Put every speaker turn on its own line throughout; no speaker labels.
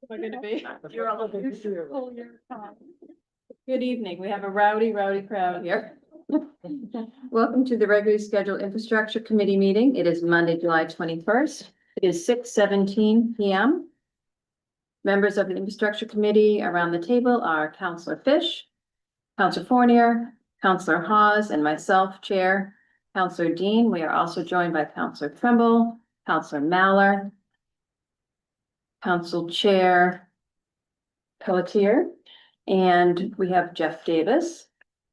We're gonna be.
You're all over.
Good evening. We have a rowdy crowd here. Welcome to the regularly scheduled infrastructure committee meeting. It is Monday, July 21st. It is 6:17 p.m. Members of the infrastructure committee around the table are Councillor Fish, Councillor Fournier, Councillor Hawes, and myself, Chair, Councillor Dean. We are also joined by Councillor Trimble, Councillor Mallard, Council Chair Pelletier, and we have Jeff Davis,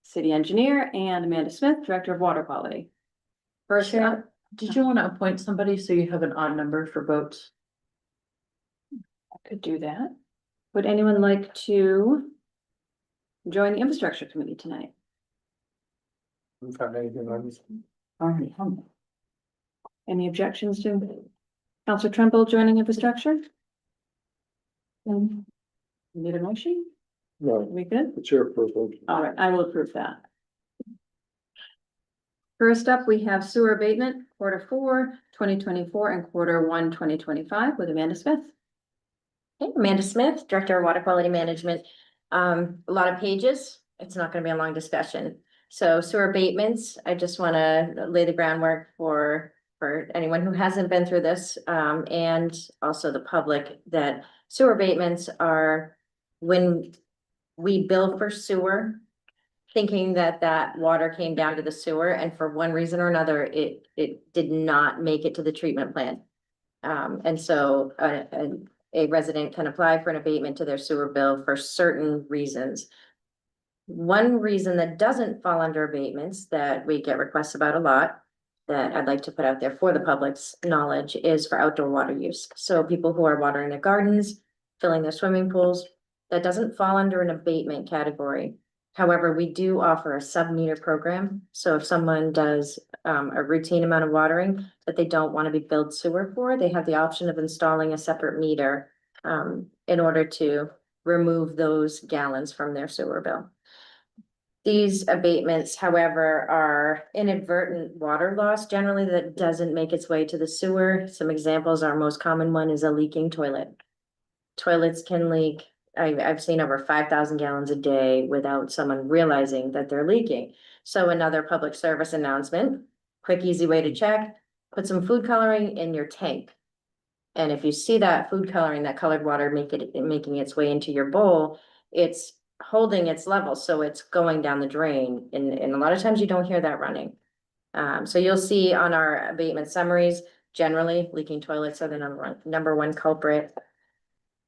City Engineer, and Amanda Smith, Director of Water Quality. First up,
Did you want to appoint somebody so you have an odd number for votes?
I could do that. Would anyone like to join the infrastructure committee tonight? Already, Any objections to Councillor Trumbull joining infrastructure? Need a motion?
No,
We good?
the chair proposed.
All right, I will approve that. First up, we have sewer abatement, Q4, 2024 and Q1, 2025 with Amanda Smith.
Hey, Amanda Smith, Director of Water Quality Management. A lot of pages. It's not going to be a long discussion. So sewer abatements, I just want to lay the groundwork for anyone who hasn't been through this, and also the public, that sewer abatements are when we bill for sewer, thinking that that water came down to the sewer, and for one reason or another, it did not make it to the treatment plant. And so a resident can apply for an abatement to their sewer bill for certain reasons. One reason that doesn't fall under abatements that we get requests about a lot, that I'd like to put out there for the public's knowledge, is for outdoor water use. So people who are watering their gardens, filling their swimming pools, that doesn't fall under an abatement category. However, we do offer a sub-meter program. So if someone does a routine amount of watering that they don't want to be billed sewer for, they have the option of installing a separate meter in order to remove those gallons from their sewer bill. These abatements, however, are inadvertent water loss generally that doesn't make its way to the sewer. Some examples, our most common one is a leaking toilet. Toilets can leak. I've seen over 5,000 gallons a day without someone realizing that they're leaking. So another public service announcement, quick, easy way to check, put some food coloring in your tank. And if you see that food coloring, that colored water making its way into your bowl, it's holding its level, so it's going down the drain. And a lot of times you don't hear that running. So you'll see on our abatement summaries, generally leaking toilets are the number one culprit.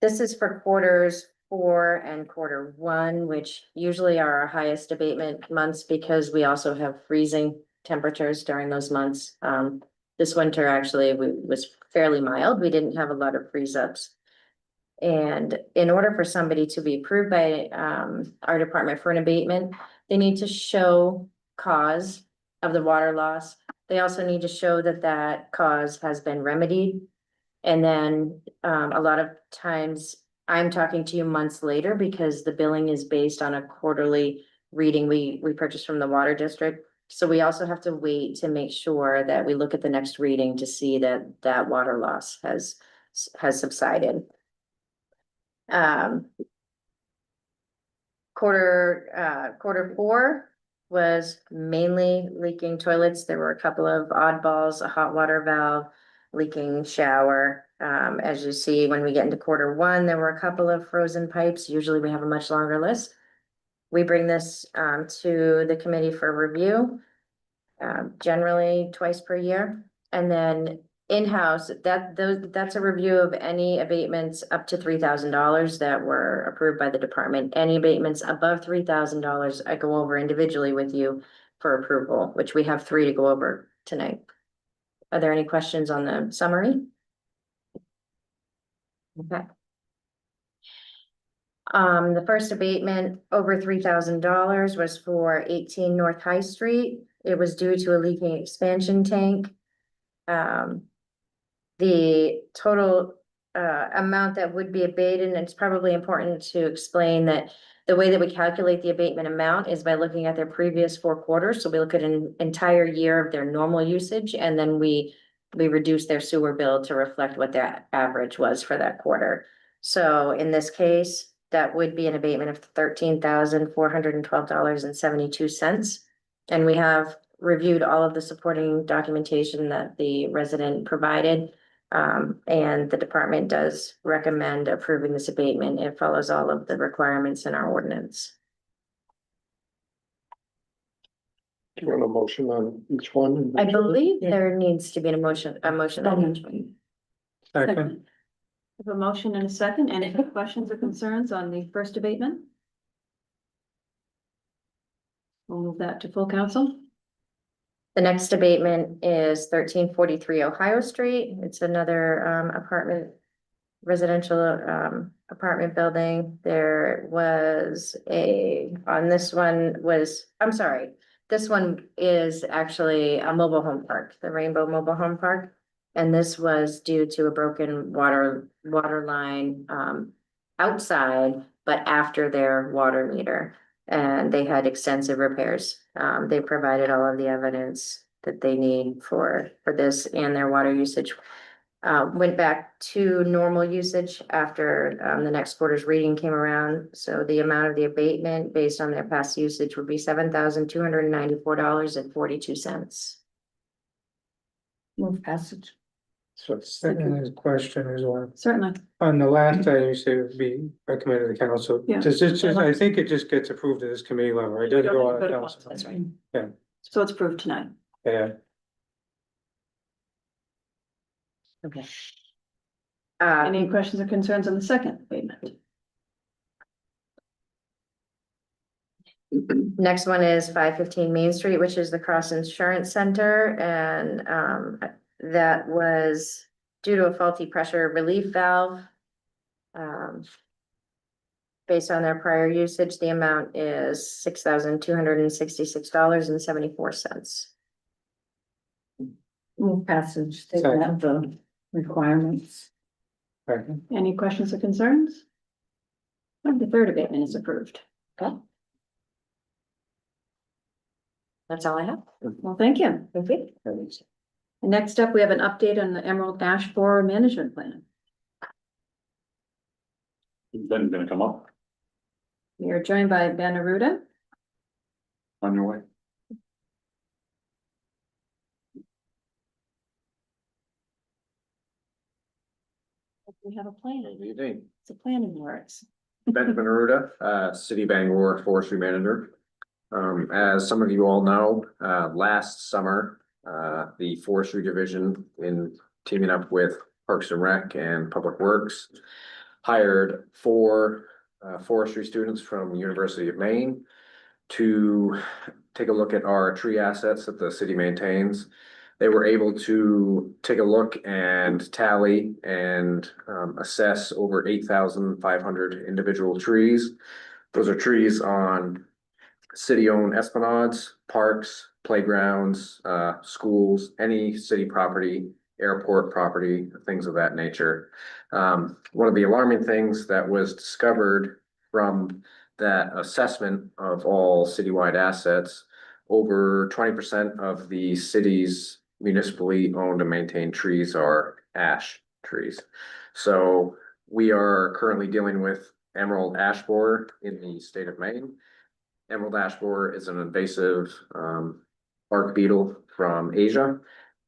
This is for Q4 and Q1, which usually are our highest abatement months because we also have freezing temperatures during those months. This winter actually was fairly mild. We didn't have a lot of freeze ups. And in order for somebody to be approved by our department for an abatement, they need to show cause of the water loss. They also need to show that that cause has been remedied. And then a lot of times I'm talking to you months later because the billing is based on a quarterly reading we purchased from the water district. So we also have to wait to make sure that we look at the next reading to see that that water loss has subsided. Q4 was mainly leaking toilets. There were a couple of oddballs, a hot water valve, leaking shower. As you see, when we get into Q1, there were a couple of frozen pipes. Usually we have a much longer list. We bring this to the committee for review, generally twice per year. And then in-house, that's a review of any abatements up to $3,000 that were approved by the department. Any abatements above $3,000, I go over individually with you for approval, which we have 3 to go over tonight. Are there any questions on the summary? Okay. The first abatement over $3,000 was for 18 North High Street. It was due to a leaking expansion tank. The total amount that would be abated, and it's probably important to explain that the way that we calculate the abatement amount is by looking at their previous 4 quarters. So we look at an entire year of their normal usage, and then we reduce their sewer bill to reflect what their average was for that quarter. So in this case, that would be an abatement of $13,412.72. And we have reviewed all of the supporting documentation that the resident provided. And the department does recommend approving this abatement. It follows all of the requirements in our ordinance.
Do you want a motion on each one?
I believe there needs to be a motion on each one.
Second.
We have a motion and a second. Any questions or concerns on the first abatement? We'll move that to full council.
The next abatement is 1343 Ohio Street. It's another apartment, residential apartment building. There was on this one was, I'm sorry, this one is actually a mobile home park, the Rainbow Mobile Home Park. And this was due to a broken water line outside, but after their water meter. And they had extensive repairs. They provided all of the evidence that they need for this, and their water usage went back to normal usage after the next quarter's reading came around. So the amount of the abatement based on their past usage would be $7,294.42.
Move passage.
So second is question as well.
Certainly.
On the last item, you said it would be recommended to the council.
Yeah.
Does it just, I think it just gets approved at this committee level, right? It doesn't go on the council.
That's right.
Yeah.
So it's approved tonight.
Yeah.
Okay.
Any questions or concerns on the second abatement?
Next one is 515 Main Street, which is the Cross Insurance Center, and that was due to a faulty pressure relief valve. Based on their prior usage, the amount is $6,266.74.
Move passage. They
Second.
have the requirements.
Second.
Any questions or concerns? And the third abatement is approved.
Okay. That's all I have.
Well, thank you.
Okay.
And next up, we have an update on the Emerald Ash Borer Management Plan.
Ben's gonna come up
We are joined by Ben Aruda.
on your way.
We have a plan.
Good evening.
It's a plan in works.
Ben Benaruda, City Bangor Forestry Manager. As some of you all know, last summer, the Forestry Division, in teaming up with Parks and Rec and Public Works, hired 4 forestry students from University of Maine to take a look at our tree assets that the city maintains. They were able to take a look and tally and assess over 8,500 individual trees. Those are trees on city-owned esplanades, parks, playgrounds, schools, any city property, airport property, things of that nature. One of the alarming things that was discovered from that assessment of all citywide assets, over 20% of the city's municipally owned and maintained trees are ash trees. So we are currently dealing with emerald ash borer in the state of Maine. Emerald ash borer is an invasive bark beetle from Asia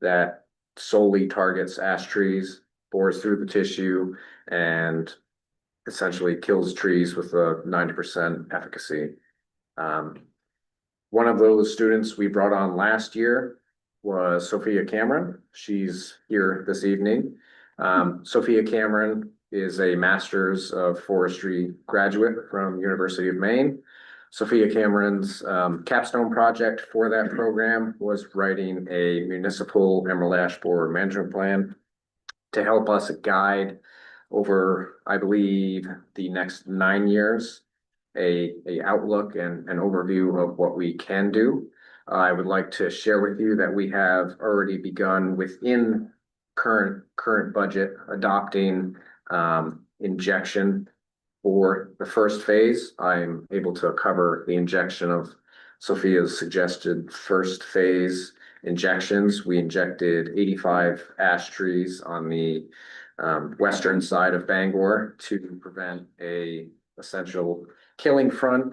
that solely targets ash trees, bores through the tissue, and essentially kills trees with a 90% efficacy. One of those students we brought on last year was Sophia Cameron. She's here this evening. Sophia Cameron is a Master's of Forestry graduate from University of Maine. Sophia Cameron's capstone project for that program was writing a municipal emerald ash borer management plan to help us guide over, I believe, the next 9 years, a outlook and an overview of what we can do. I would like to share with you that we have already begun within current budget adopting injection for the first phase. I'm able to cover the injection of Sophia's suggested first phase injections. We injected 85 ash trees on the western side of Bangor to prevent a essential killing front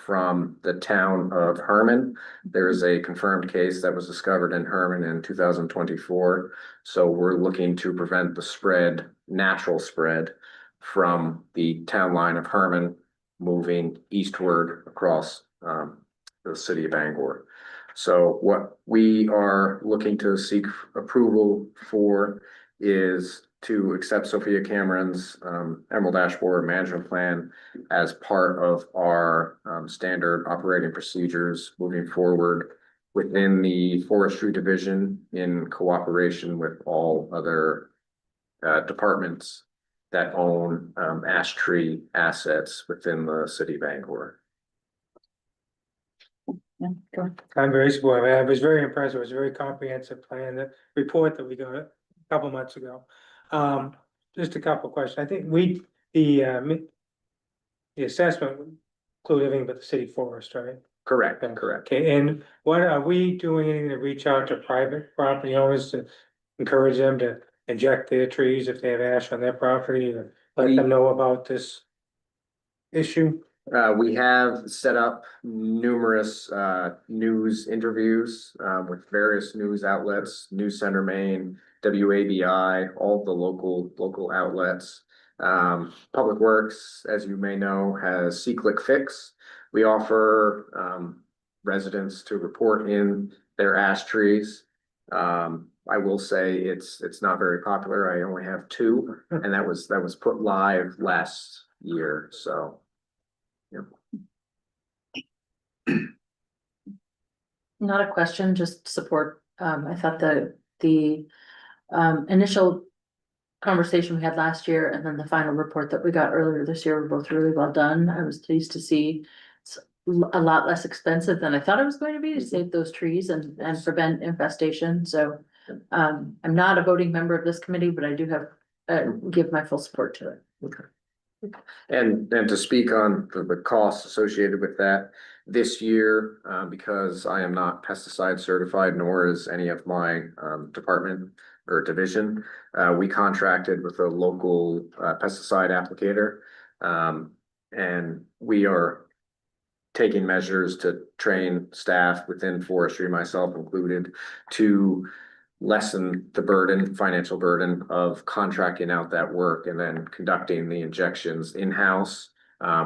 from the town of Herman. There is a confirmed case that was discovered in Herman in 2024. So we're looking to prevent the spread, natural spread from the town line of Herman moving eastward across the city of Bangor. So what we are looking to seek approval for is to accept Sophia Cameron's Emerald Ash Borer Management Plan as part of our standard operating procedures moving forward within the Forestry Division in cooperation with all other departments that own ash tree assets within the city of Bangor.
Yeah, go on.
I'm very supportive. I was very impressed. It was a very comprehensive plan, the report that we got a couple months ago. Just a couple questions. I think the assessment would include everything but the city forest, right?
Correct, correct.
Okay, and what are we doing anything to reach out to private property owners to encourage them to inject their trees if they have ash on their property, or let them know about this issue?
We have set up numerous news interviews with various news outlets, News Center Maine, WABI, all the local outlets. Public Works, as you may know, has See-Click Fix. We offer residents to report in their ash trees. I will say it's not very popular. I only have 2, and that was put live last year, so.
Not a question, just support. I thought the initial conversation we had last year and then the final report that we got earlier this year were both really well done. I was pleased to see it's a lot less expensive than I thought it was going to be to save those trees and prevent infestation. So I'm not a voting member of this committee, but I do have give my full support to it.
And to speak on the costs associated with that, this year, because I am not pesticide certified, nor is any of my department or division, we contracted with a local pesticide applicator. And we are taking measures to train staff within forestry, myself included, to lessen the burden, financial burden of contracting out that work and then conducting the injections in-house.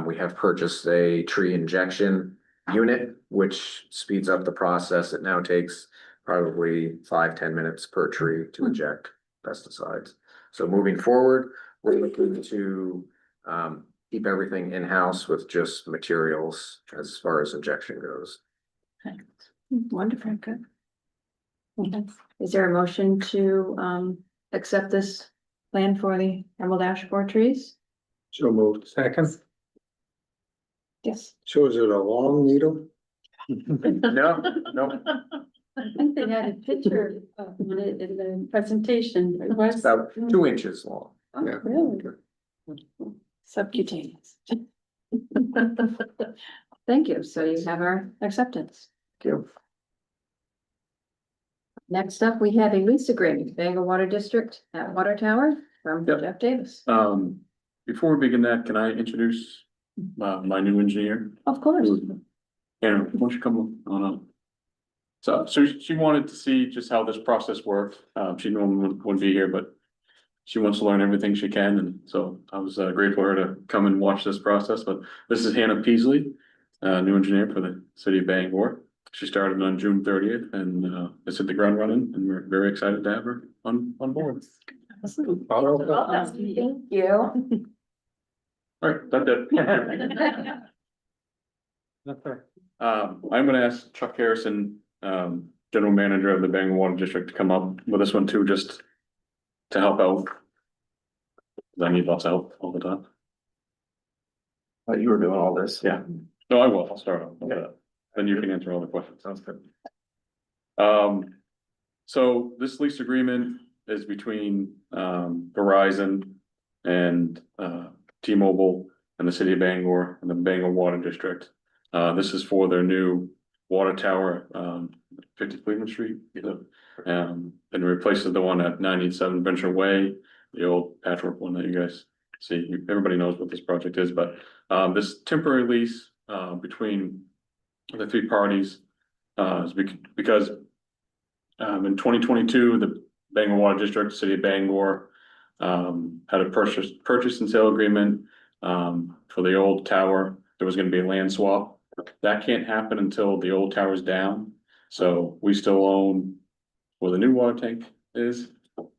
We have purchased a tree injection unit, which speeds up the process. It now takes probably 5-10 minutes per tree to inject pesticides. So moving forward, we're looking to keep everything in-house with just materials as far as injection goes.
Wonderful, good. Okay. Is there a motion to accept this plan for the Emerald Ash Borer trees?
So moved. Second.
Yes.
So is it a long needle?
No.
I think they had a picture of it in the presentation. It was.
About 2 inches long.
Oh,
yeah.
really? Subcutaneous. Thank you. So you have our acceptance.
Thank you.
Next up, we have a lease agreement, Bangor Water District at Water Tower from
Yep.
Jeff Davis.
Before we begin that, can I introduce my new engineer?
Of course.
Aaron, why don't you come on up? So she wanted to see just how this process worked. She normally wouldn't be here, but she wants to learn everything she can, and so I was grateful for her to come and watch this process. But this is Hannah Peasley, new engineer for the city of Bangor. She started on June 30th and has hit the ground running, and we're very excited to have her on board.
Thank you.
All right, that's it. I'm gonna ask Chuck Harrison, general manager of the Bangor Water District, to come up with this one too, just to help out. 'Cause I need lots of help all the time.
You were doing all this.
Yeah, no, I will, I'll start off with that, then you can answer all the questions.
Sounds good.
So this lease agreement is between, Verizon and, T-Mobile and the city of Bangor and the Bangor Water District. This is for their new water tower, 50 Cleveland Street. And replaces the one at 97 Venture Way, the old patchwork one that you guys see. Everybody knows what this project is, but this temporary lease between the three parties is because in 2022, the Bangor Water District, City of Bangor had a purchase and sale agreement for the old tower. There was gonna be a land swap. That can't happen until the old tower's down. So we still own where the new water tank is. But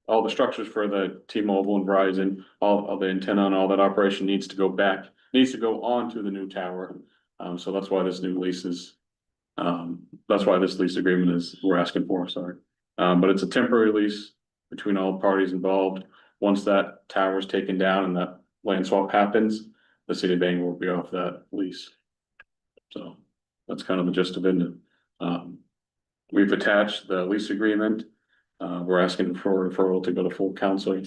all the structures for the T-Mobile and Verizon, all of the antenna and all that operation needs to go on to the new tower. So that's why this new lease is, that's why this lease agreement is, we're asking for, sorry. But it's a temporary lease between all parties involved. Once that tower is taken down and that land swap happens, the city of Bangor will be off that lease. So that's kind of the gist of it. We've attached the lease agreement. We're asking for referral to go to full council.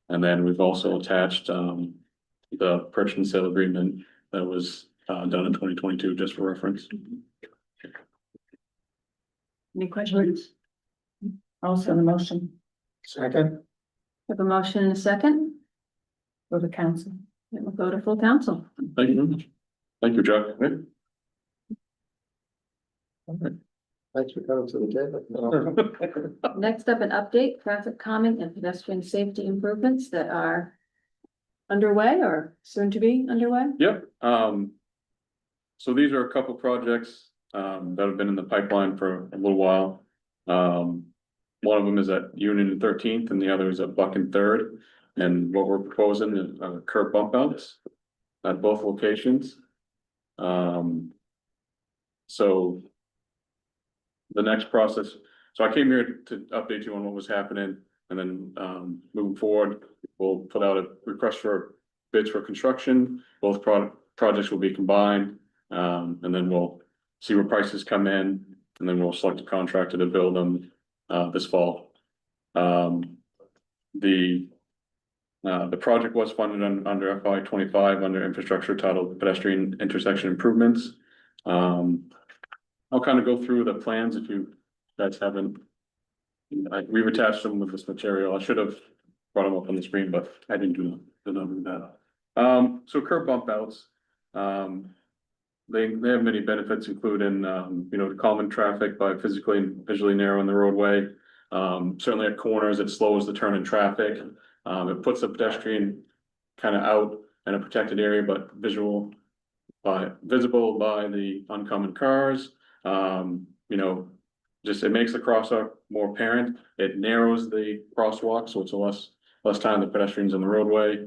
And then we've also attached the purchase and sale agreement that was done in 2022, just for reference.
Any questions?
Also the motion,
Second,
Have a motion and a second,
go to council.
then we'll go to full council.
Thank you very much. Thank you, Chuck.
Thanks for coming to the table.
Next up, an update, traffic calming and pedestrian safety improvements that are underway or soon to be underway.
Yep, so these are a couple projects, that have been in the pipeline for a little while. One of them is at Union and 13th and the other is at Buck and Third. And what we're proposing is curb bump outs at both locations. So the next process, so I came here to update you on what was happening and then, moving forward, we'll put out a request for bids for construction. Both projects will be combined, and then we'll see where prices come in, and then we'll select a contractor to build them, this fall. The project was funded under FY 25 under infrastructure titled pedestrian intersection improvements. I'll kind of go through the plans if you guys haven't. We've attached them with this material. I should have brought them up on the screen, but I didn't do that. So curb bump outs, they have many benefits, including, to calming traffic by physically and visually narrowing the roadway. Certainly at corners, it slows the turn in traffic. It puts the pedestrian kind of out in a protected area, but visible by the oncoming cars. Just it makes the crosswalk more apparent. It narrows the crosswalk, so it's less time the pedestrians on the roadway.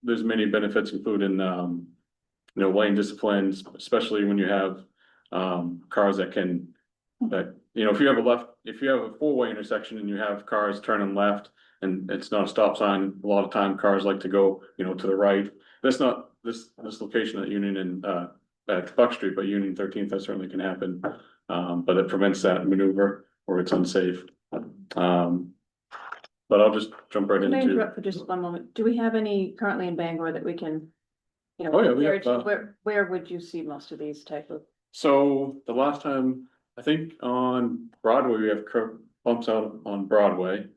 There's many benefits, including lane disciplines, especially when you have cars that if you have a four-way intersection and you have cars turning left and it's not a stop sign, a lot of time cars like to go, to the right. That's not this location at Union and at Buck Street, but Union 13th, that certainly can happen. But it prevents that maneuver or it's unsafe. But I'll just jump right
Can I
into.
interrupt for just one moment? Do we have any currently in Bangor that we can?
Oh, yeah, we have,
Where would you see most of these type of?
So the last time, I think on Broadway, we have curb bumps out on Broadway.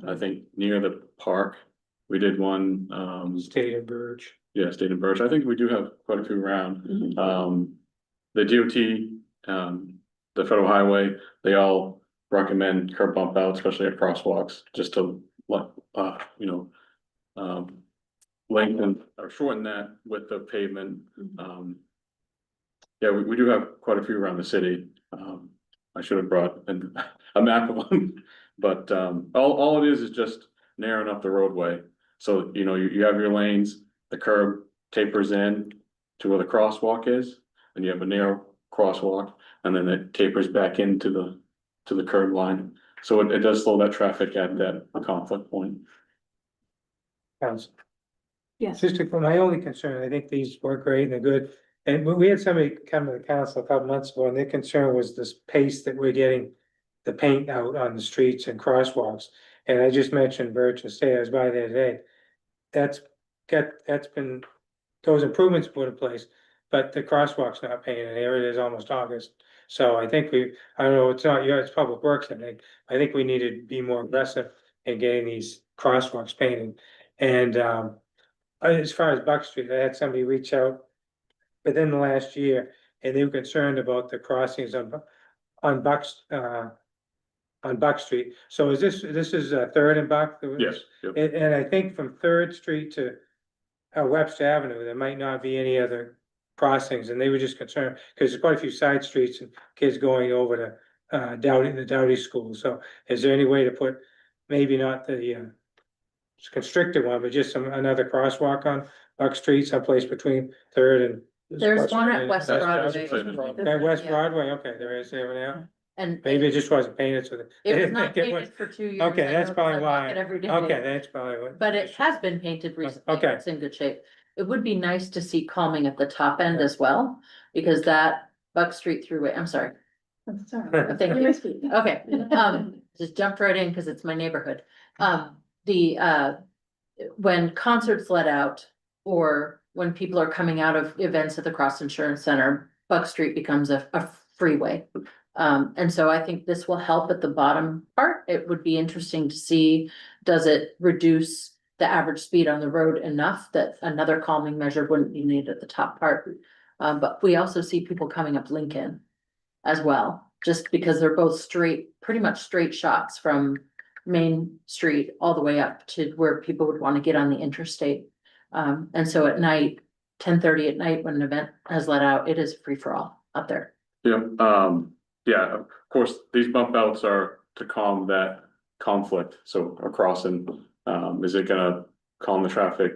I think near the park, we did one,
State of Burge.
yeah, State and Birch. I think we do have quite a few around. The DOT, the federal highway, they all recommend curb bump out, especially at crosswalks, just to lengthen or shorten that with the pavement. Yeah, we do have quite a few around the city. I should have brought a map of them, but all it is just narrowing up the roadway. So, you have your lanes, the curb tapers in to where the crosswalk is, and you have a narrow crosswalk, and then it tapers back into the curb line. So it does slow that traffic at that conflict point.
Council.
Yes.
For my only concern, I think these work great and they're good. And we had somebody come to the council a couple months ago and their concern was this pace that we're getting the paint out on the streets and crosswalks. And I just mentioned Birch and State, I was by there today. That's been, those improvements put in place. but the crosswalk's not painted, here it is almost August. So I think I don't know, it's not yours, it's Public Works, I think we need to be more aggressive in getting these crosswalks painted. And, as far as Buck Street, I had somebody reach out within the last year, and they were concerned about the crossings on Buck Street. So this is Third and Buck?
Yes, yep.
And I think from Third Street to Webster Avenue, there might not be any other crossings, and they were just concerned, because there's quite a few side streets and kids going over to the Dowdy School. So is there any way to put, maybe not the constricted one, but just another crosswalk on Buck Street, someplace between Third and
There's one at West
That's-
Broadway.
at West
Yeah.
Broadway? Okay, there is there now.
And
Maybe it just wasn't painted, so that.
it was
didn't
not
think it was-
painted for 2 years.
Okay,
I
that's
know 'cause
probably
I walk
why.
it every day.
Okay, that's probably what.
But it has been painted recently.
Okay.
It's in good shape. It would be nice to see calming at the top end as well, because that Buck Street Thruway, I'm sorry. Thank you. Okay, just jumped right in because it's my neighborhood. When concerts let out, or when people are coming out of events at the Cross Insurance Center, Buck Street becomes a freeway. And so I think this will help at the bottom part. It would be interesting to see, does it reduce the average speed on the road enough that another calming measure wouldn't be needed at the top part? But we also see people coming up Lincoln as well, just because they're both pretty much straight shots from Main Street all the way up to where people would want to get on the interstate. And so at night, 10:30 at night, when an event has let out, it is free for all up there.
Yeah, of course, these bump outs are to calm that conflict, so a crossing, is it gonna calm the traffic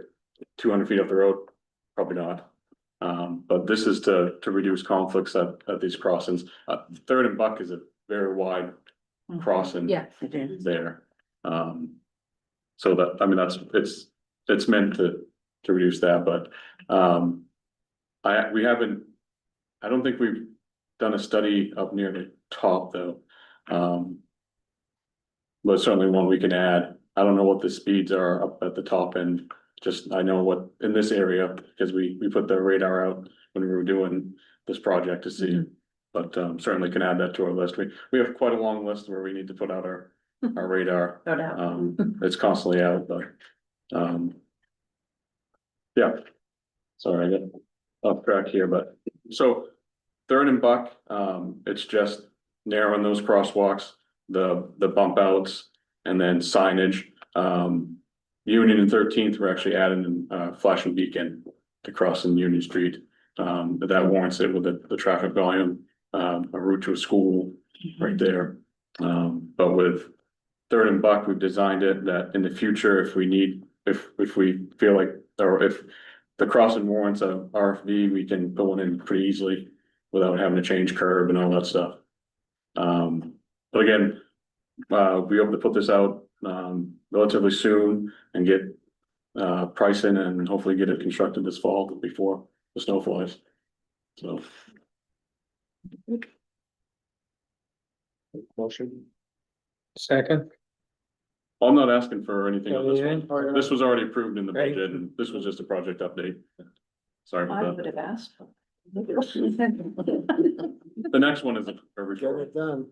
200 feet up the road? Probably not. But this is to reduce conflicts at these crossings. Third and Buck is a very wide crossing.
Yeah, it is.
There. So that, I mean, it's meant to reduce that, but, I don't think we've done a study up near the top though. But certainly one we can add. I don't know what the speeds are up at the top end. Just, I know what in this area, because we put the radar out when we were doing this project to see. But certainly can add that to our list. We have quite a long list where we need to put out our radar.
No doubt.
It's constantly out, but yeah. Sorry, I got off track here, but so Third and Buck, it's just narrowing those crosswalks, the bump outs, and then signage. Union and 13th, we're actually adding flashing beacon to cross in Union Street. But that warrants it with the traffic volume, a route to a school right there. But with Third and Buck, we've designed it that in the future, if we feel like, or if the crossing warrants a RFV, we can go in pretty easily without having to change curb and all that stuff. But again, we hope to put this out relatively soon and get pricing and hopefully get it constructed this fall before the snow flies. So.
Motion.
Second,
I'm not asking for anything on this
Anything?
one. This was already approved in the
Right.
budget and this was just a project update. Sorry
I
about
would
that.
have asked.
The next one is a report.
done.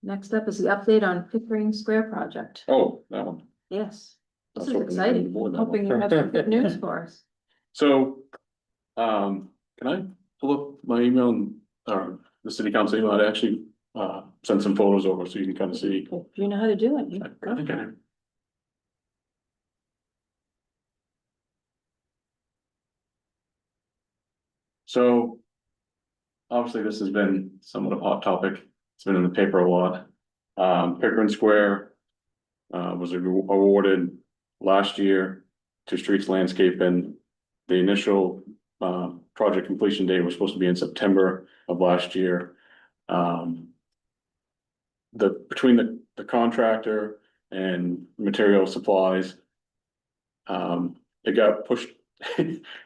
Next up is the update on Pickering Square project.
Oh, that one.
Yes,
I
this
was
is
hoping you
exciting.
were more than that
Hoping you
one.
have some good news for us.
So, can I pull up my email and, the city council email? I actually, sent some photos over so you can kind of see.
If you know how to do it, you
I
go
think
for
I
it.
So. Obviously, this has been somewhat of a hot topic. It's been in the paper a lot. Pickering Square. Was awarded last year to Streets Landscaping. The initial project completion date was supposed to be in September of last year. Between the contractor and material supplies. It got pushed,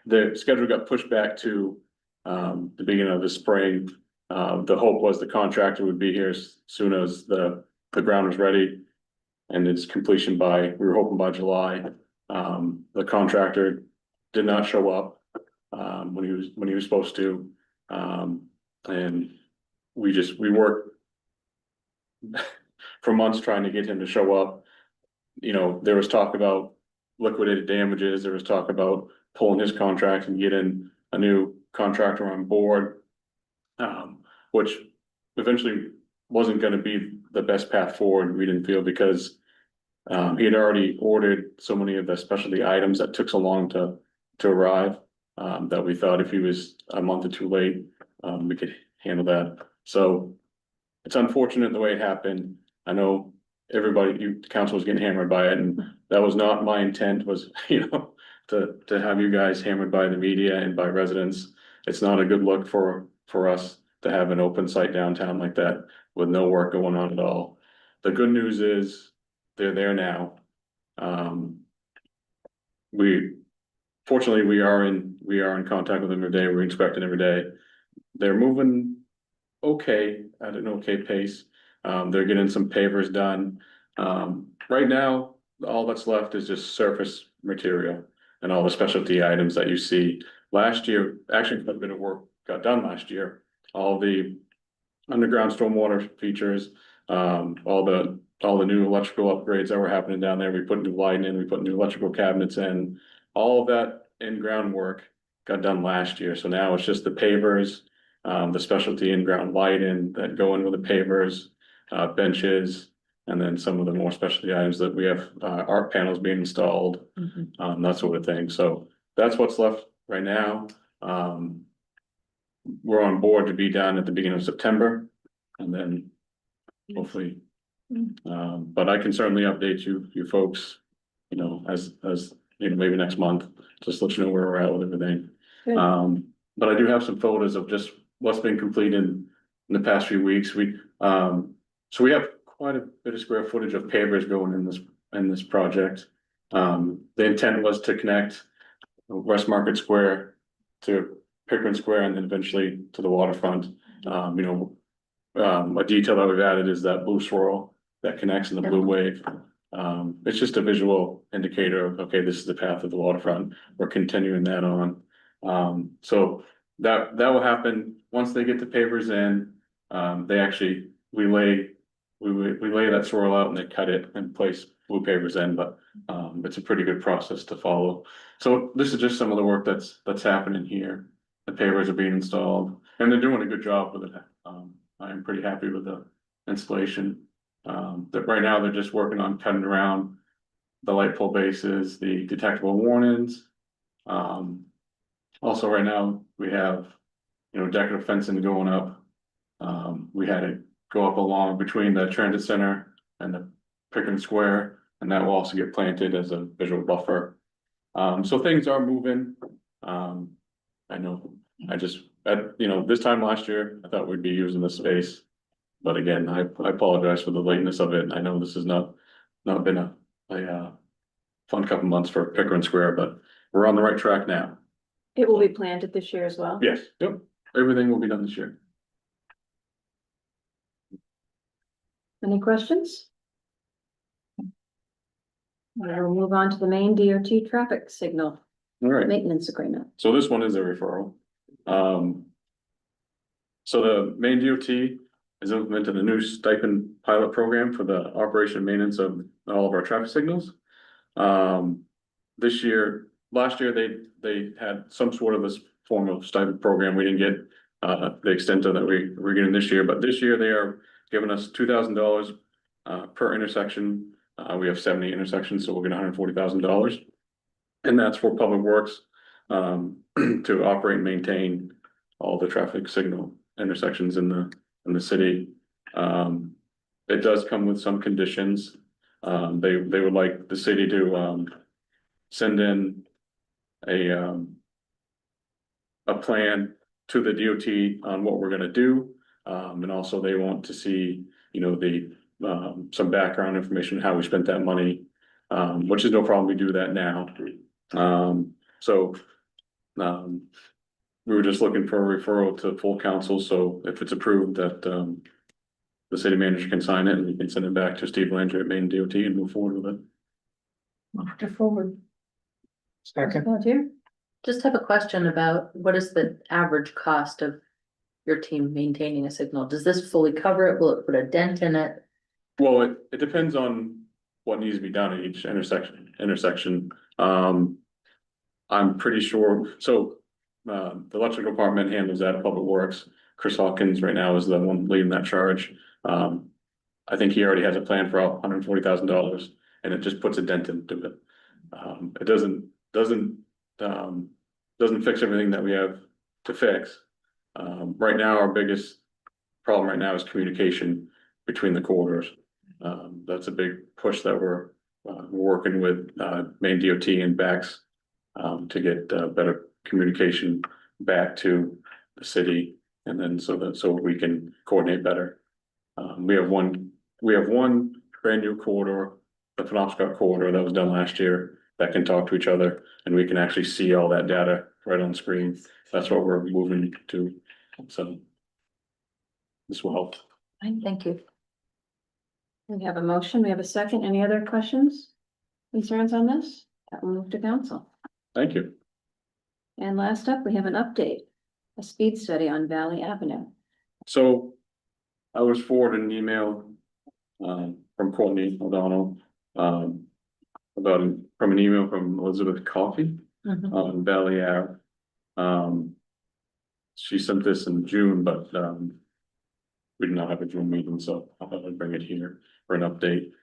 the schedule got pushed back to the beginning of the spring. The hope was the contractor would be here as soon as the ground was ready. And its completion we were hoping by July. The contractor did not show up, when he was supposed to. And we worked for months trying to get him to show up. You know, there was talk about liquidated damages, there was talk about pulling his contract and getting a new contractor on board. Which eventually wasn't gonna be the best path forward, we didn't feel, because he had already ordered so many of the specialty items that took so long to arrive. That we thought if he was a month or two late, we could handle that. So it's unfortunate the way it happened. I know everybody, council was getting hammered by it, and that was not my intent, was, you know, to have you guys hammered by the media and by residents. It's not a good look for us to have an open site downtown like that with no work going on at all. The good news is they're there now. Fortunately, we are in contact with them every day. We're inspecting every day. They're moving okay, at an okay pace. They're getting some pavers done. Right now, all that's left is just surface material and all the specialty items that you see. Last year, actually, quite a bit of work got done last year. All the underground stormwater features, all the new electrical upgrades that were happening down there. We put new lighting in, we put new electrical cabinets in. All of that in-ground work got done last year. So now it's just the pavers, the specialty in-ground lighting that go in with the pavers, benches, and then some of the more specialty items that we have, art panels being installed, that sort of thing. So that's what's left right now. We're on board to be done at the beginning of September, and then hopefully, but I can certainly update you folks, you know, as you know, maybe next month, just let you know where we're at with everything.
Good.
But I do have some photos of just what's been completed in the past few weeks. So we have quite a bit of square footage of pavers going in this project. The intent was to connect West Market Square to Pickering Square and then eventually to the waterfront. You know, a detail that we've added is that blue swirl that connects in the blue wave. It's just a visual indicator of, okay, this is the path of the waterfront. We're continuing that on. So that will happen once they get the pavers in. We lay that swirl out and they cut it and place blue pavers in, but it's a pretty good process to follow. So this is just some of the work that's happening here. The pavers are being installed and they're doing a good job with it. I'm pretty happy with the installation. That right now they're just working on cutting around the light pole bases, the detectable warnings. Also right now we have, you know, decorative fencing going up. We had it go up along between the transit center and the Pickering Square, and that will also get planted as a visual buffer. So things are moving. I know, you know, this time last year, I thought we'd be using this space. But again, I apologize for the lateness of it. I know this has not been a fun couple months for Pickering Square, but we're on the right track now.
It will be planted this year as well.
Yes, yep, everything will be done this year.
Any questions? We'll move on to the main DOT traffic signal
All right.
maintenance agreement.
So this one is a referral. So the Maine DOT has implemented a new stipend pilot program for the operation and maintenance of all of our traffic signals. Last year, they had some sort of this form of stipend program. We didn't get the extent of that we're getting this year, but this year they are giving us $2,000 per intersection. We have 70 intersections, so we'll get $140,000. And that's for public works to operate and maintain all the traffic signal intersections in the city. It does come with some conditions. They would like the city to send in a plan to the DOT on what we're gonna do. And also they want to see, you know, some background information, how we spent that money, which is no problem. We do that now. We were just looking for a referral to full council, so if it's approved that, the city manager can sign it and we can send it back to Steve Landry at Maine DOT and move forward with it.
Move to forward.
Second,
Volunteer?
Just have a question about what is the average cost of your team maintaining a signal? Does this fully cover it? Will it put a dent in it?
Well, it depends on what needs to be done at each intersection. I'm pretty sure, so, the electrical department handles that at Public Works. Chris Hawkins right now is the one leading that charge. I think he already has a plan for $140,000 and it just puts a dent into it. It doesn't fix everything that we have to fix. Right now, our biggest problem right now is communication between the corridors. That's a big push that we're working with Maine DOT and BACS to get better communication back to the city, and then so we can coordinate better. We have one brand new corridor, the Penobscot corridor that was done last year, that can talk to each other, and we can actually see all that data right on screen. That's what we're moving to, so this will help.
Fine, thank you.
We have a motion, we have a second. Any other questions? Concerns on this? That will move to council.
Thank you.
And last up, we have an update, a speed study on Valley Avenue.
So I was forwarded an email from Courtney O'Donnell from an email from Elizabeth Coffey
Mhm.
on Valley Ave. She sent this in June, but we did not have a June meeting, so I thought I'd bring it here for an update.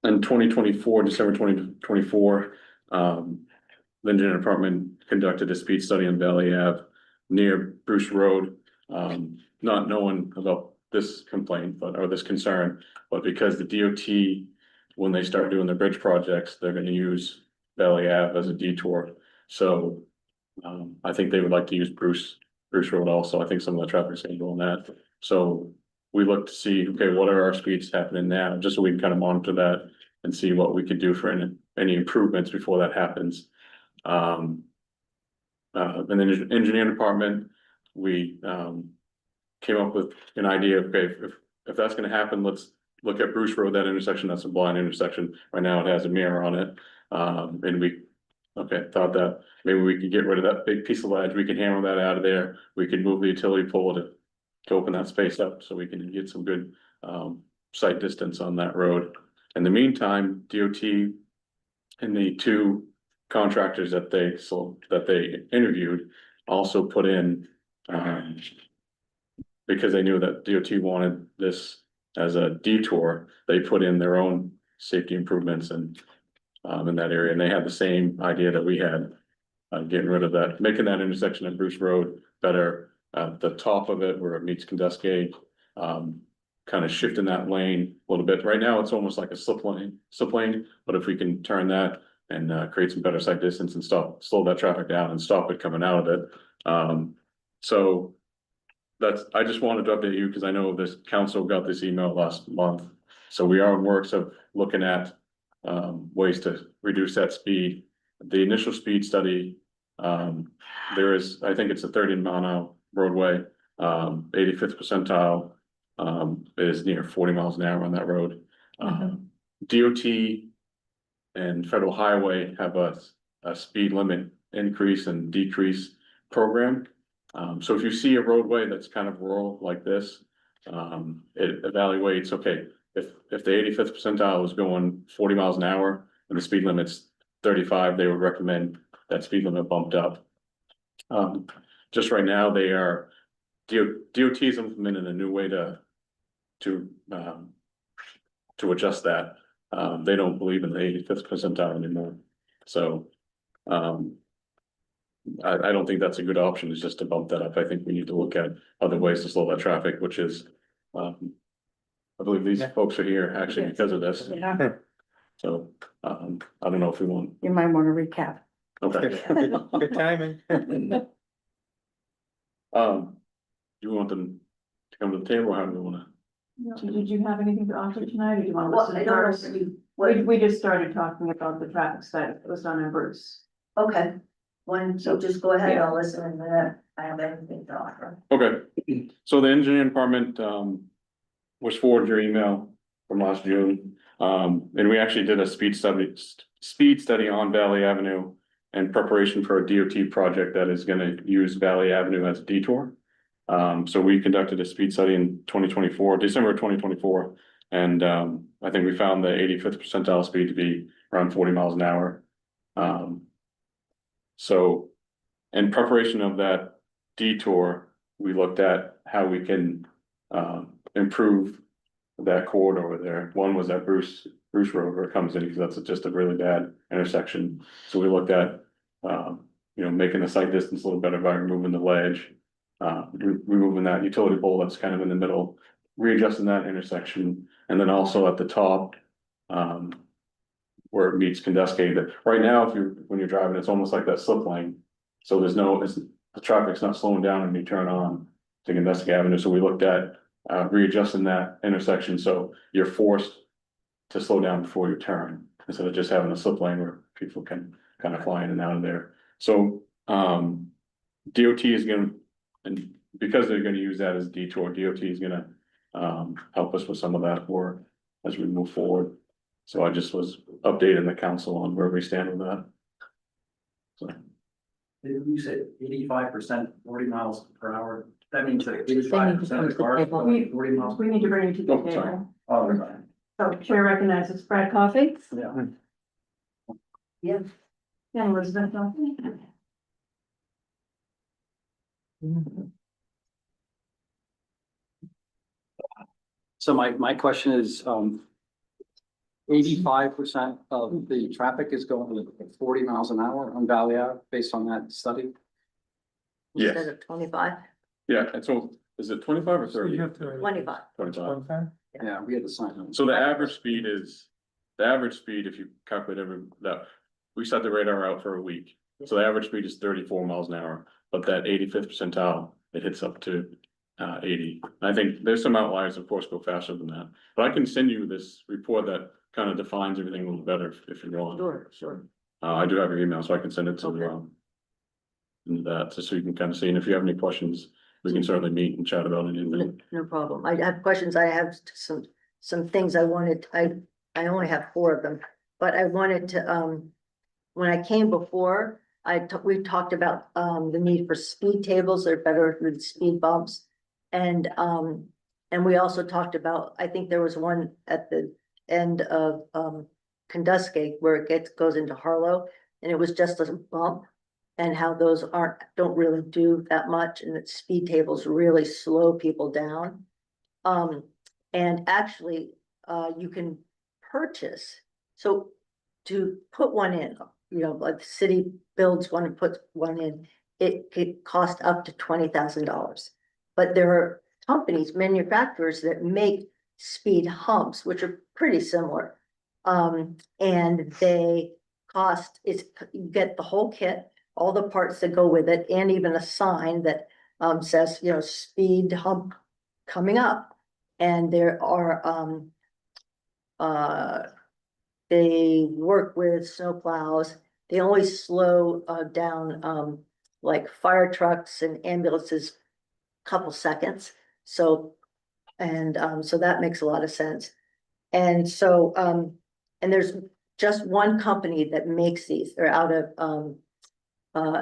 In 2024, December 2024, the engineering department conducted a speed study on Valley Ave near Bruce Road, not knowing about this complaint, or this concern, but because the DOT, when they start doing their bridge projects, they're gonna use Valley Ave as a detour. So, I think they would like to use Bruce Road also. I think some of the traffic's gonna go on that. So we look to see, okay, what are our speeds happening now, just so we can kind of monitor that and see what we could do for any improvements before that happens. And then the engineering department, we came up with an idea, okay, if that's gonna happen, let's look at Bruce Road, that intersection, that's a blind intersection. Right now it has a mirror on it. And we, thought that maybe we could get rid of that big piece of ledge, we can hammer that out of there, we can move the utility pole to open that space up so we can get some good sight distance on that road. In the meantime, DOT and the two contractors that they interviewed also put in because they knew that DOT wanted this as a detour, they put in their own safety improvements and in that area, and they had the same idea that we had, getting rid of that, making that intersection at Bruce Road better. The top of it where it meets Kenduskeag, kind of shifting that lane a little bit. Right now, it's almost like a slip lane, but if we can turn that and create some better sight distance and slow that traffic down and stop it coming out of it. So I just wanted to update you because I know this council got this email last month. So we are in works of looking at ways to reduce that speed. The initial speed study, there is, I think it's a 30-mile roadway, 85th percentile is near 40 miles an hour on that road. DOT and Federal Highway have a speed limit increase and decrease program. So if you see a roadway that's kind of rural like this, it evaluates, okay, if the 85th percentile is going 40 miles an hour and the speed limit's 35, they would recommend that speed limit bumped up. Just right now, they are, DOT is implementing a new way to adjust that. They don't believe in the 85th percentile anymore. So, I don't think that's a good option, is just to bump that up. I think we need to look at other ways to slow that traffic, which is, I believe these folks are here actually because of this.
Yeah,
So, I don't know if we want,
you might want to recap.
okay.
Good timing.
Do you want them to come to the table, or how do we wanna?
Did you have anything to offer tonight, or do you want to
Well,
listen
I don't know
first?
if you, what,
We just started talking about the traffic study that was done in Bruce.
okay, why don't you just go ahead, I'll listen, and then I have anything to offer.
Okay, so the engineering department, was forwarded your email from last June. And we actually did a speed speed study on Valley Avenue in preparation for a DOT project that is gonna use Valley Avenue as a detour. So we conducted a speed study in 2024, December 2024. And I think we found the 85th percentile speed to be around 40 miles an hour. So in preparation of that detour, we looked at how we can improve that corridor there. One was that Bruce Road where it comes in, because that's just a really bad intersection. So we looked at making the sight distance a little better by removing the ledge. Removing that utility pole that's kind of in the middle, readjusting that intersection, and then also at the top. Where it meets Condescade, right now, when you're driving, it's almost like that slip lane. So the traffic's not slowing down when you turn on to Condescade Avenue, so we looked at readjusting that intersection, so you're forced to slow down before you turn, instead of just having a slip lane where people can kind of fly in and out of there. So DOT is gonna, and because they're gonna use that as a detour, DOT is gonna help us with some of that work as we move forward. So I just was updating the council on where we stand with that. So,
You said 85%, 40 miles per hour. That means that
They need to
85%
come
of
to
the
the
cars
table.
going 40 miles.
We need to bring you to the
Oh, sorry.
table.
Oh, they're fine.
So Chair recognizes Brad Coffey
Yeah.
Yeah.
and Elizabeth Coffey.
So my question is, 85% of the traffic is going at 40 miles an hour on Valley Ave, based on that study?
yes,
Instead of 25,
yeah, and so is it 25 or
So you
30?
have to.
25.
25.
Yeah, we had to sign them.
So the average speed, if you calculate we set the radar out for a week. So the average speed is 34 miles an hour, but that 85th percentile, it hits up to 80. I think there's some outliers, of course, go faster than that, but I can send you this report that kind of defines everything a little better if you want.
Sure.
I do have your email, so I can send it to
Okay.
that, just so you can kind of see, and if you have any questions, we can certainly meet and chat about anything.
No problem. I have questions. I have some things I wanted, I only have 4 of them. But I wanted to, when I came before, we talked about, the need for speed tables. They're better with speed bumps. And we also talked about, I think there was one at the end of, Conduscate where it goes into Harlow, and it was just a bump. And how those don't really do that much, and that speed tables really slow people down. And actually, you can purchase, so to put one in, like the city builds one and puts one in, it could cost up to $20,000. But there are companies, manufacturers that make speed humps, which are pretty similar. And they you get the whole kit, all the parts that go with it, and even a sign that says, speed hump coming up. And there are, they work with snow plows. They always slow down like fire trucks and ambulances a couple seconds. So, so that makes a lot of sense. And so, and there's just one company that makes these. They're out of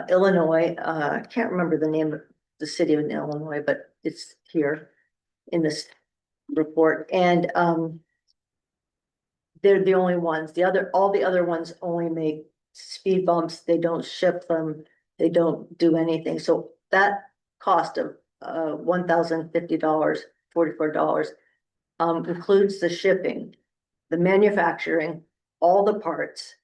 Illinois. I can't remember the name of the city in Illinois, but it's here in this report. And they're the only ones. All the other ones only make speed bumps. They don't ship them. They don't do anything. So that cost of $1,050, $44 includes the shipping, the manufacturing, all the parts.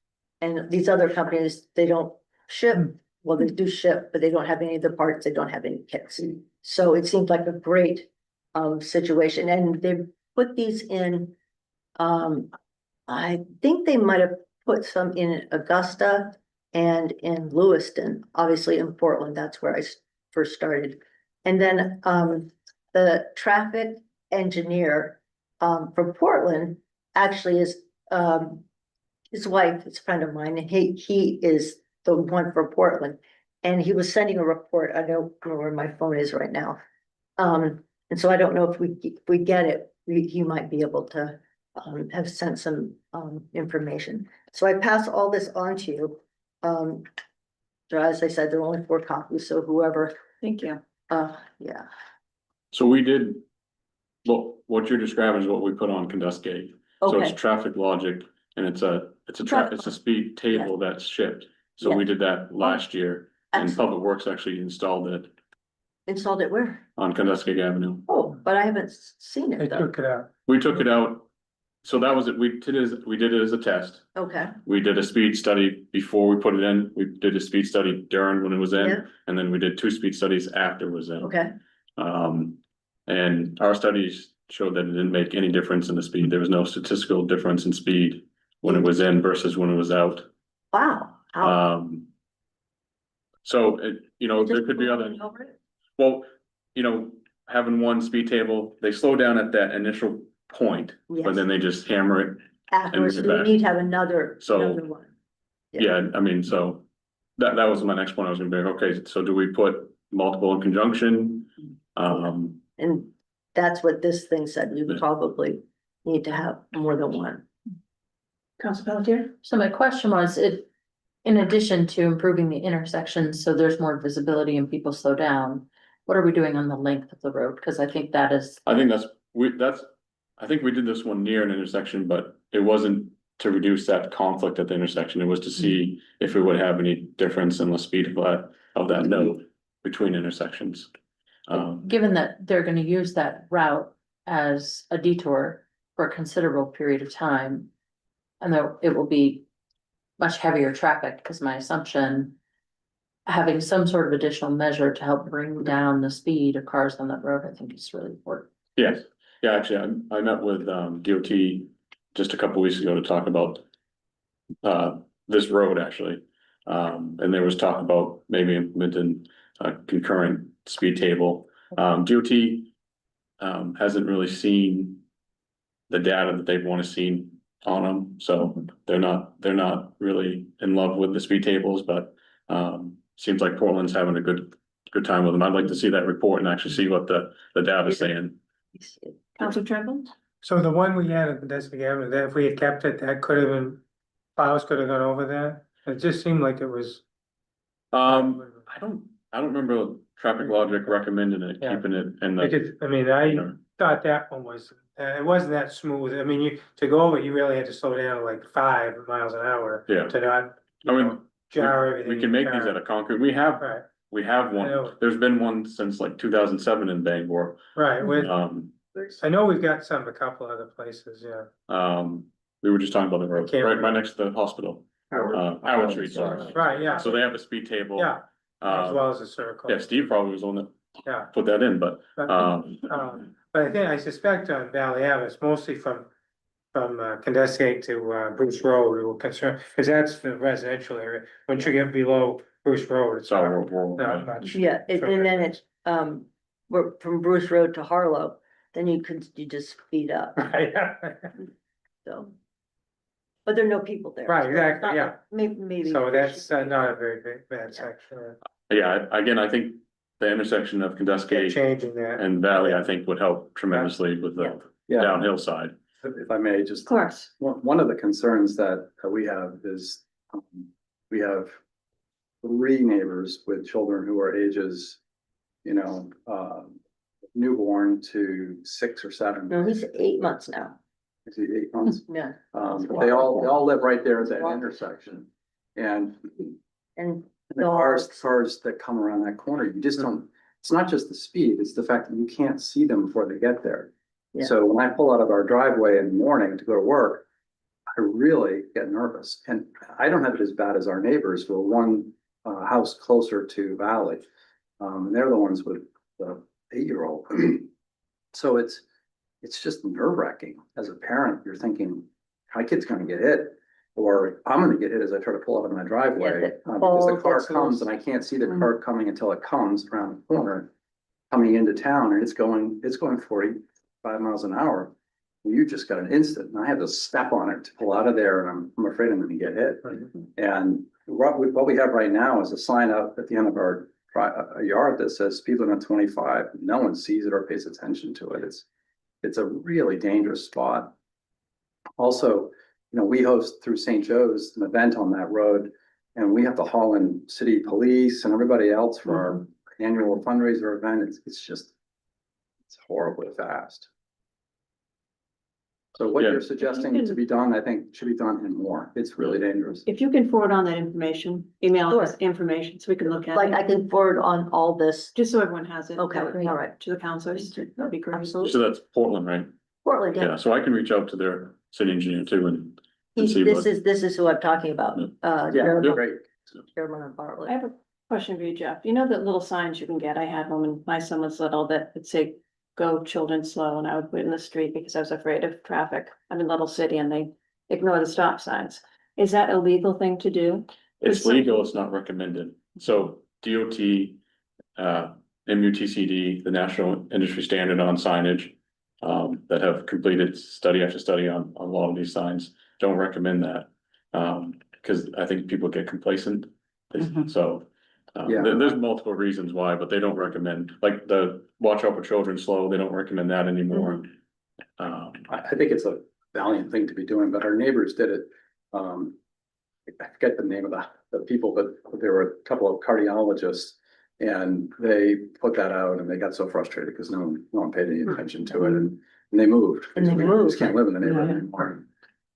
And these other companies, they don't ship. Well, they do ship, but they don't have any of the parts. They don't have any kits. So it seems like a great situation. And they put these in, I think they might have put some in Augusta and in Lewiston, obviously in Portland. That's where I first started. And then the traffic engineer from Portland actually is his wife is a friend of mine, and he is the one for Portland. And he was sending a report. I don't know where my phone is right now. And so I don't know if we get it, he might be able to have sent some information. So I pass all this on to you. So as I said, there are only 4 copies, so whoever,
Thank you.
yeah,
So we did, well, what you're describing is what we put on Condusgate. So it's
okay,
traffic logic and it's a speed table that's shipped. So we did that last year and
Excellent.
Public Works actually installed it
installed it where?
on Condusgate Avenue.
Oh, but I haven't seen
They
it though.
took it out.
We took it out. So that was it. We did it as a test.
Okay,
We did a speed study before we put it in. We did a speed study during when it was
Yeah.
in, and then we did 2 speed studies after it was in.
okay,
And our studies showed that it didn't make any difference in the speed. There was no statistical difference in speed when it was in versus when it was out.
wow. How-
So it, there
just
could be other,
going over it?
well, having one speed table, they slow down at that initial point, but
Yes.
then they just hammer it.
Afterwards,
move
so
it
we
back.
need to have another
So-
one.
Yeah, I mean, so that was my next point. I was gonna be, okay, so do we put multiple in conjunction?
And that's what this thing said, you
Yeah.
probably need to have more than one.
Council Pelletier?
So my question was, in addition to improving the intersections, so there's more visibility and people slow down, what are we doing on the length of the road? Because I think that is.
I think I think we did this one near an intersection, but it wasn't to reduce that conflict at the intersection. It was to see if it would have any difference in the speed of that node between intersections.
Given that they're gonna use that route as a detour for a considerable period of time. And though it will be much heavier traffic, is my assumption. Having some sort of additional measure to help bring down the speed of cars on that road, I think is really important.
Yes, yeah, actually, I met with DOT just a couple weeks ago to talk about this road actually. And there was talk about maybe implementing a concurrent speed table. DOT hasn't really seen the data that they want to see on them, so they're not really in love with the speed tables, but seems like Portland's having a good time with them. I'd like to see that report and actually see what the data is saying.
Council Trimble?
So the one we had at Pedestrian Avenue, that if we had kept it, that could have been, files could have gone over that. It just seemed like it was.
I don't remember Traffic Logic recommending it,
Yeah.
keeping it in
I
the.
could, I mean, I thought that one was, it wasn't that smooth. I mean, to go over, you really had to slow down like 5 miles an hour.
Yeah.
To not.
I mean,
Jar everything.
We can make these out of concrete. We have
Right,
one.
I know.
There's been one since like 2007 in Bangor.
right, with,
I
I know we've got some, a couple other places, yeah.
We were just talking about the road,
can't
right
remember.
next to the hospital. Howard Street, sorry.
Right, yeah,
So they have a speed table.
yeah, as
Uh,
well as a circle.
yeah, Steve probably was on the,
Yeah.
put that in, but,
But I think, I suspect on Valley Ave, it's mostly from Condescate to Bruce Road, we were concerned, because that's the residential area. Once you get below Bruce Road, it's
it's all,
not much.
Yeah, and then it's, we're from Bruce Road to Harlow, then you just speed up,
Right,
so. But there are no people there.
Right,
so
exactly,
it's not
yeah.
like- Maybe.
so
we
that's
should-
not a very bad section.
yeah, again, I think the intersection of
Keep
Condesgate
changing that.
and Valley, I think would help tremendously with the
Yeah,
downhill side.
if I may, just.
Of course.
One of the concerns that we have is, we have 3 neighbors with children who are ages, newborn to 6 or 7.
No, he's 8 months now,
Is he 8 months?
yeah,
But they all live right there at that intersection. And
and
the cars that come around that corner, you just don't, it's not just the speed, it's the fact that you can't see them before they get there.
Yeah.
So when I pull out of our driveway in the morning to go to work, I really get nervous. And I don't have it as bad as our neighbors who are one house closer to Valley. And they're the ones with the 8-year-old. So it's just nerve wracking. As a parent, you're thinking, my kid's gonna get hit. Or I'm gonna get hit as I try to pull out of my driveway,
Yeah,
because the
all
car
gets
comes
loose.
and I can't see the car coming until it comes around the corner. Coming into town and it's going 45 miles an hour. You just got an instant and I have to step on it to pull out of there and I'm afraid I'm gonna get hit. And what we have right now is a sign up at the end of our a yard that says speed limit 25. No one sees it or pays attention to it. It's a really dangerous spot. Also, you know, we host through St. Joe's an event on that road. And we have to haul in city police and everybody else for our annual fundraiser event. It's just, it's horribly fast. So what
Yeah.
you're suggesting to be done, I think should be done and more. It's really dangerous.
If you can forward on that information, email us
Sure.
information so we can look at
Like I
it,
can forward on all this.
just so everyone has it.
Okay, all right.
To the counselors, that'd be great.
Absolutely.
So that's Portland, right?
Portland, yeah.
Yeah, so I can reach out to their city engineer too and see
This
what,
is who I'm talking about.
Yeah,
Jeremiah
great.
Jeremiah
I
Bartlett.
have a question for you, Jeff. You know that little signs you can get? I had one when my son was little that would say, "Go children slow," and I would put it in the street because I was afraid of traffic. I'm in a little city and they ignore the stop signs. Is that a legal thing to do?
it's legal, it's not recommended. So DOT, MUTCD, the National Industry Standard on Signage, that have completed study after study on a lot of these signs, don't recommend that. Because I think people get complacent. So,
Yeah.
there's multiple reasons why, but they don't recommend, like the watch out for children slow, they don't recommend that anymore.
I think it's a valiant thing to be doing, but our neighbors did it. I forget the name of the people, but there were a couple of cardiologists. And they put that out and they got so frustrated because no one paid any attention to it and they moved.
And they
We
moved.
just can't live in the neighborhood anymore.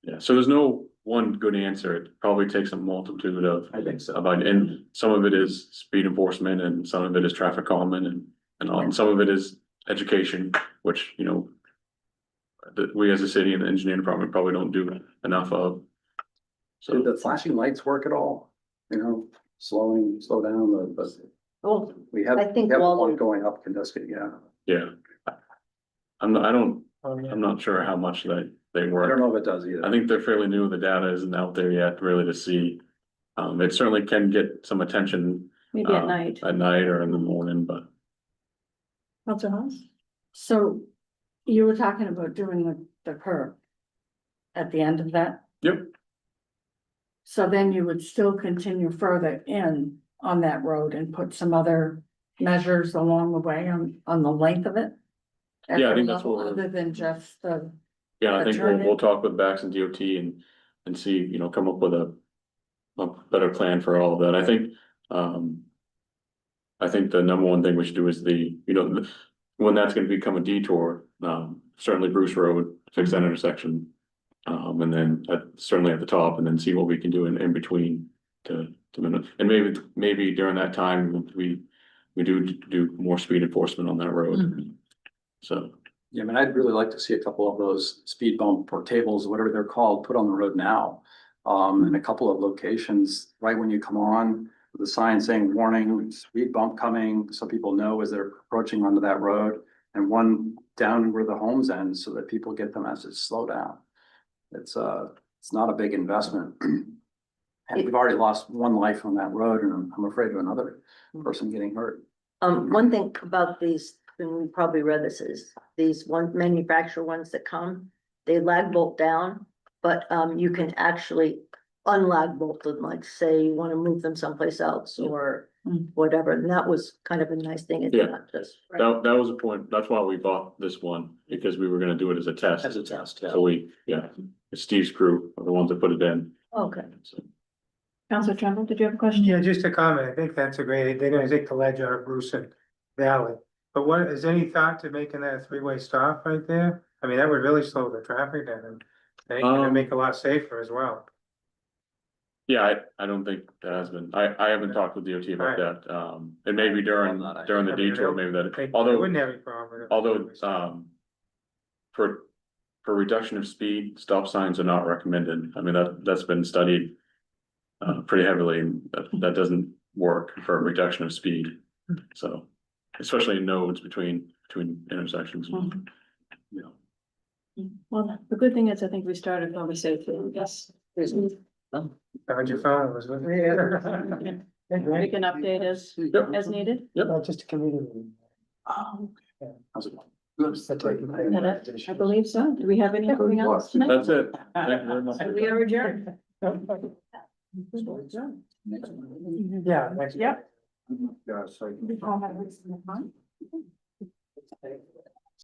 Yeah, so there's no one good answer. It probably takes a multitude of.
I think so.
And some of it is speed enforcement and some of it is traffic calming and some of it is education, which, you know. That we as a city and the engineering department probably don't do enough of.
Did
So,
the flashing lights work at all? You know, slow down, but
Well,
we have,
I think
we have one
Walden-
going up Kenduskeag, yeah.
yeah. I'm not sure how much they
I don't
work.
know if it does either.
I think they're fairly new. The data isn't out there yet really to see. It certainly can get some attention.
Maybe at night.
At night or in the morning, but
Counselor Haas?
So you were talking about doing the curb at the end of that?
Yep.
So then you would still continue further in on that road and put some other measures along the way on the length of it? At
Yeah, I
the
think that's what
level
we're-
Other than just the,
yeah, I think
Attorney.
we'll talk with Bax and DOT and see, you know, come up with a better plan for all of that. I think the number one thing we should do is when that's gonna become a detour, certainly Bruce Road, fix that intersection. And then certainly at the top and then see what we can do in between to and maybe during that time, we do more speed enforcement on that road. So,
Yeah, I mean, I'd really like to see a couple of those speed bump or tables, whatever they're called, put on the road now. In a couple of locations, right when you come on, with a sign saying warning, speed bump coming, so people know as they're approaching onto that road. And one down where the homes end, so that people get the message, slow down. It's not a big investment. And we've already lost one life on that road and I'm afraid of another person getting hurt.
one thing about these, and we probably read this, is these manufacturer ones that come, they lag bolt down, but you can actually unlag bolt them, like say you want to move them someplace else or whatever, and that was kind of a nice thing. It's
Yeah.
not just.
that was a point, that's why we bought this one, because we were gonna do it as a test.
As a test, yeah.
So it's Steve's crew are the ones that put it in.
Okay.
So,
Counselor Trumbull, did you have a question?
Yeah, just a comment. I think that's a great, they're gonna take the ledge out of Bruce and Valley. But what, is any thought to making that a three-way stop right there? I mean, that would really slow the traffic down and I think it'd make it a lot safer as well.
Yeah, I don't think that has been, I haven't talked with DOT about that, and maybe during the detour, maybe
I
that,
think I
although.
wouldn't have any problem with it.
Although, for reduction of speed, stop signs are not recommended. I mean, that's been studied. Pretty heavily, and that doesn't work for a reduction of speed. So, especially in nodes between intersections. You know,
Well, the good thing is I think we started probably safely. Yes.
Found your phone, was with me.
We can update as needed.
No, just a committee.
Oh,
How's it going?
I believe so. Do we have anything else tonight?
that's it. Thank you very much.
We are adjourned.
Yeah. next-
Yep.
Yeah, so.